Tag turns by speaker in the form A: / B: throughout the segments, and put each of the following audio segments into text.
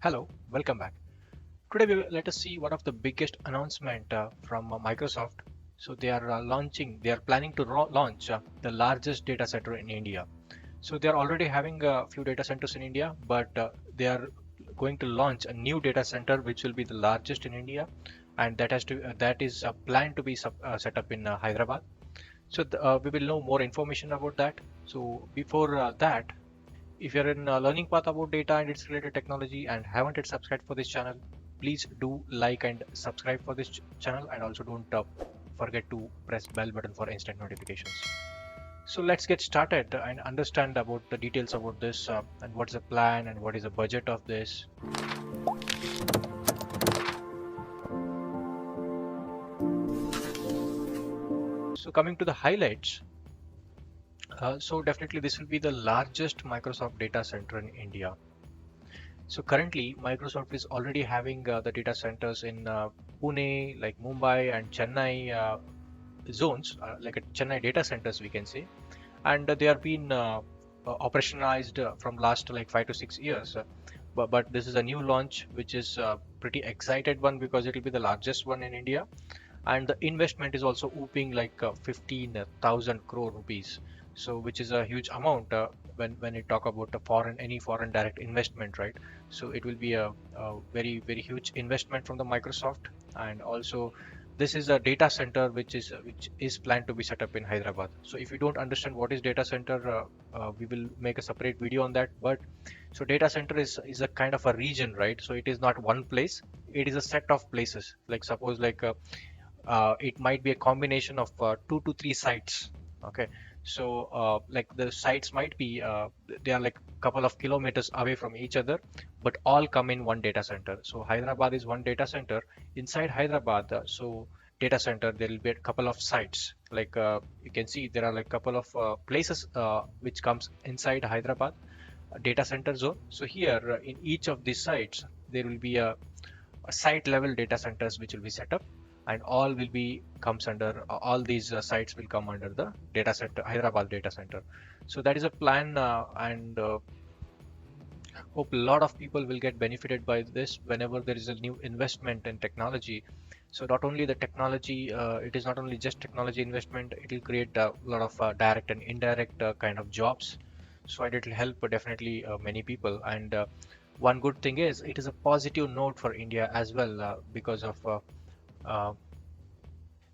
A: Hello, welcome back. Today let us see one of the biggest announcement from Microsoft. So they are planning to launch the largest data center in India. So they are already having a few data centers in India, but they are going to launch a new data center which will be the largest in India, and that is planned to be set up in Hyderabad. So we will know more information about that. So before that, if you're in a learning path about data and its related technology and haven't yet subscribed for this channel, please do like and subscribe for this channel, and also don't forget to press bell button for instant notifications. So let's get started and understand about the details about this and what's the plan and what is the budget of this. So coming to the highlights, so definitely this will be the largest Microsoft data center in India. So currently, Microsoft is already having the data centers in Pune, like Mumbai and Chennai zones, like a Chennai data centers, we can say, and they are being operationalized from last like 5 to 6 years. But this is a new launch, which is pretty excited one because it will be the largest one in India, and the investment is also whooping like 15,000 crore rupees, so which is a huge amount when you talk about the foreign any foreign direct investment, right? So it will be a very huge investment from the Microsoft. And also this is a data center which is planned to be set up in Hyderabad. So if you don't understand what is data center, we will make a separate video on that. But so data center is a kind of a region, right? So it is not one place, it is a set of places. Like suppose like it might be a combination of 2 to 3 sites. Okay, so like the sites might be they are like couple of kilometers away from each other, but all come in one data center. So Hyderabad is one data center. Inside Hyderabad, so data center, there will be a couple of sites. Like you can see there are like couple of places which comes inside Hyderabad data center zone. So here in each of these sites there will be a site level data centers which will be set up, and all will be comes under all these sites will come under the data center, Hyderabad data center. So that is a plan, and hope a lot of people will get benefited by this whenever there is a new investment in technology. So not only the technology, it is not only just technology investment, it will create a lot of direct and indirect kind of jobs. So it will help definitely many people. And one good thing is it is a positive note for India as well, because of uh,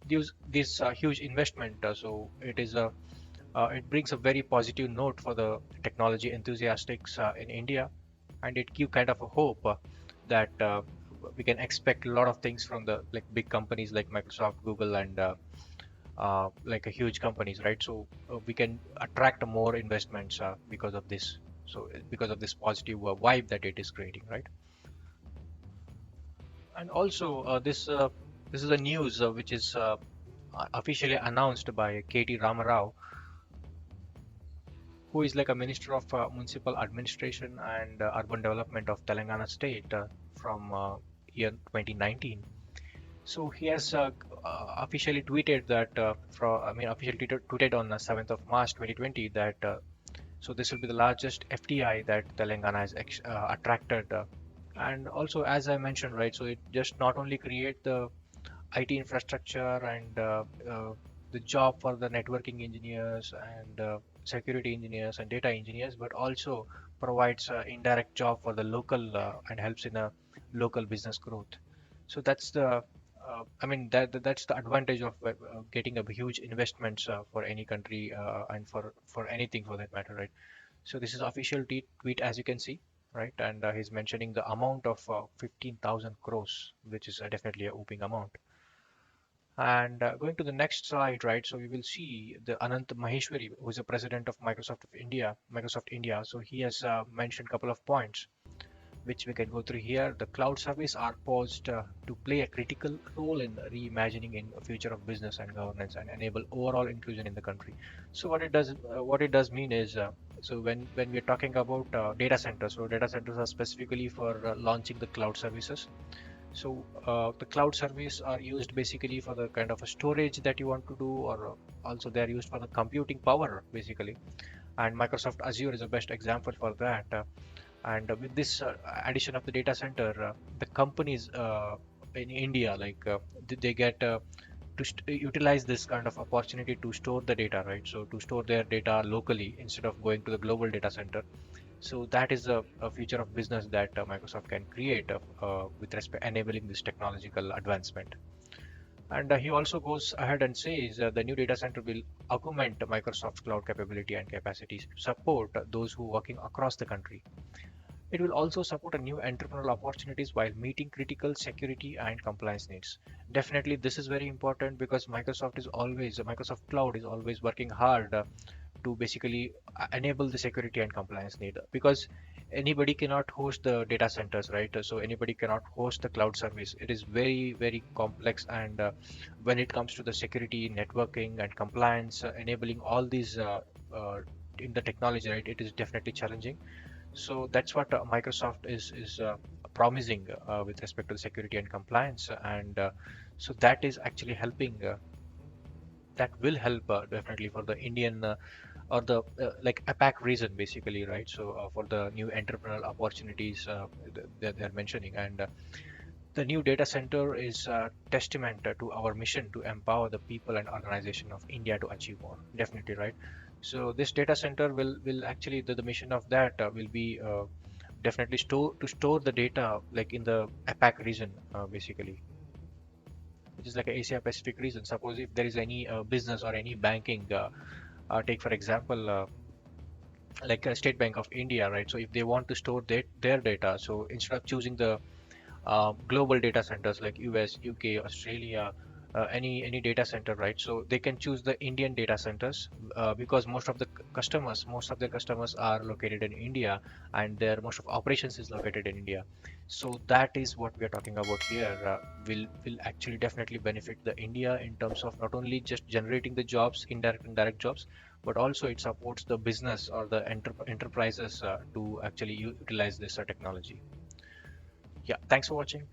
A: this huge investment. So it brings a very positive note for the technology enthusiasts in India, and it give kind of a hope that we can expect a lot of things from the like big companies like Microsoft, Google, and like a huge companies, right? So we can attract more investments because of this. So because of this positive vibe that it is creating, right? And also this is a news which is officially announced by KT Ramarao, who is like a minister of municipal administration and urban development of Telangana state from year 2019. So he has officially tweeted that officially tweeted on the 7th of March 2020 that so this will be the largest FDI that Telangana has attracted. And also, as I mentioned, right, so it just not only create the IT infrastructure and the job for the networking engineers and security engineers and data engineers, but also provides indirect job for the local and helps in a local business growth. So that's the that's the advantage of getting a huge investments for any country and for anything for that matter, right? So this is official tweet, as you can see, right? And he's mentioning the amount of 15,000 crores, which is definitely a whooping amount. And going to the next slide, right? So we will see the Anant Maheshwari, who is the president of Microsoft India. So he has mentioned a couple of points, which we can go through here. The cloud service are posed to play a critical role in reimagining in the future of business and governance and enable overall inclusion in the country. So what it does mean is, so when we're talking about data centers, so data centers are specifically for launching the cloud services. So the cloud service are used basically for the kind of a storage that you want to do, or also they are used for the computing power basically. And Microsoft Azure is the best example for that. And with this addition of the data center, the companies in India, like they get to utilize this kind of opportunity to store the data, right? So to store their data locally instead of going to the global data center. So that is a future of business that Microsoft can create with respect enabling this technological advancement. And he also goes ahead and says the new data center will augment Microsoft's cloud capability and capacities to support those who are working across the country. It will also support a new entrepreneurial opportunities while meeting critical security and compliance needs. Definitely, this is very important because Microsoft Cloud is always working hard to basically enable the security and compliance need, because anybody cannot host the data centers, right? So anybody cannot host the cloud service. It is very, very complex, and when it comes to the security, networking, and compliance, enabling all these in the technology, right, it is definitely challenging. So that's what Microsoft is promising with respect to the security and compliance, and so that is actually helping. That will help definitely for the Indian or the like APAC region, basically, right? So for the new entrepreneurial opportunities that they're mentioning, and the new data center is a testament to our mission to empower the people and organization of India to achieve more. Definitely, right? So this data center will actually the mission of that will be definitely store the data like in the APAC region, basically, which is like a Asia Pacific region. Suppose if there is any business or any banking, take for example. Like a State Bank of India, right? So if they want to store their data, so instead of choosing the global data centers like US, UK, Australia, any data center, right? So they can choose the Indian data centers because most of their customers are located in India, and their most of operations is located in India. So that is what we are talking about here. Will actually definitely benefit the India in terms of not only just generating the jobs, indirect and direct jobs, but also it supports the business or the enterprises to actually utilize this technology. Yeah, thanks for watching.